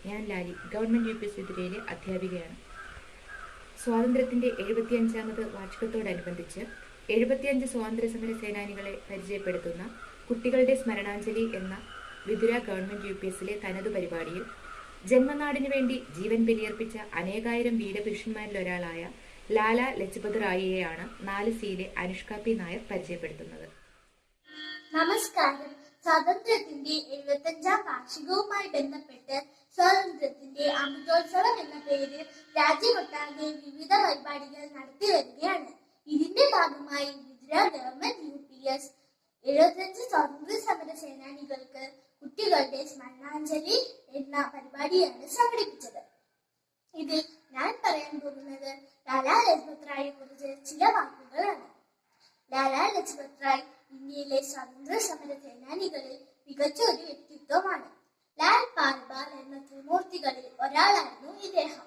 ഞാൻ Lali, government UP വിതുരയിലെ അധ്യാപികയാണ്. സ്വാതന്ത്ര്യത്തിന്റെ 75ാമത് വാർഷികത്തോടനുബന്ധിച്ച് 75 സ്വാതന്ത്ര്യ സമര സേനാനികളെ പരിചയപ്പെടുത്തുന്ന കുട്ടികളുടെ സ്മരണാഞ്ജലി എന്ന വിതുര ഗവൺമെന്റ് UPSലെ തനതു പരിപാടിയിൽ ജന്മനാടിനു വേണ്ടി ജീവൻ ബലിയർപ്പിച്ച അനേകായിരം വീരപുരുഷന്മാരിലൊരാളായ ലാല ലജ്പത് റായിയെയാണ് 4Cയിലെ അനുഷ്ക P. നായർ പരിചയപ്പെടുത്തുന്നത്. നമസ്കാരം. സ്വാതന്ത്ര്യത്തിന്റെ 75ാം വാർഷികവുമായി ബന്ധപ്പെട്ട് സ്വാതന്ത്ര്യത്തിന്റെ അമൃതോത്സവം എന്ന പേരിൽ രാജ്യമൊട്ടാകെ വിവിധ പരിപാടികൾ നടത്തി വരികയാണ്. ഇതിന്റെ ഭാഗമായി വിതുര ഗവൺമെന്റ് UPS 75 സ്വാതന്ത്ര്യ സമര സേനാനികൾക്ക് കുട്ടികളുടെ സ്മരണാഞ്ജലി എന്ന പരിപാടിയാണ് സംഘടിപ്പിച്ചത്. ഇതിൽ ഞാൻ പറയാൻ പോകുന്നത് ലാലാ ലജ്പത് റായിയെ കുറിച്ച് ചില വാക്കുകളാണ്. ലാലാ ലജ്പത് റായ് ഇന്ത്യയിലെ സ്വാതന്ത്ര്യ സമര സേനാനികളിൽ മികച്ച ഒരു വ്യക്തിത്വമാണ്. ലാൽ പാൽബാൽ എന്ന ത്രിമൂർത്തികളിൽ ഒരാളായിരുന്നു ഇദ്ദേഹം.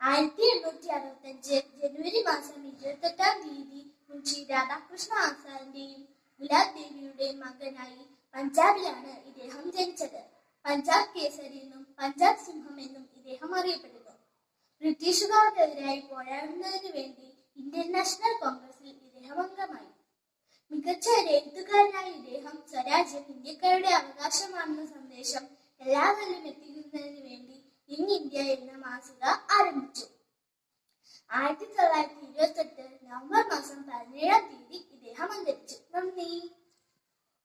1865 ജനുവരി മാസം 28ാം തീയതി മുൻഷി രാധാകൃഷ്ണ ആസാദിന്റെയും ഗുലാബ് ദേവിയുടെയും മകനായി പഞ്ചാബിലാണ് ഇദ്ദേഹം ജനിച്ചത്. പഞ്ചാബ് കേസരി എന്നും പഞ്ചാബ് സിംഹം എന്നും ഇദ്ദേഹം അറിയപ്പെടുന്നു. ബ്രിട്ടീഷുകാർക്കെതിരായി പോരാടുന്നതിനു വേണ്ടി ഇന്ത്യൻ നാഷണൽ കോൺഗ്രസിൽ ഇദ്ദേഹം അംഗമായി. മികച്ച ഒരു എഴുത്തുകാരനായ ഇദ്ദേഹം സ്വരാജ്യം ഇന്ത്യക്കാരുടെ അവകാശമാണെന്ന സന്ദേശം എല്ലാവരിലും എത്തിക്കുന്നതിന് വേണ്ടി യങ് ഇന്ത്യ എന്ന മാസിക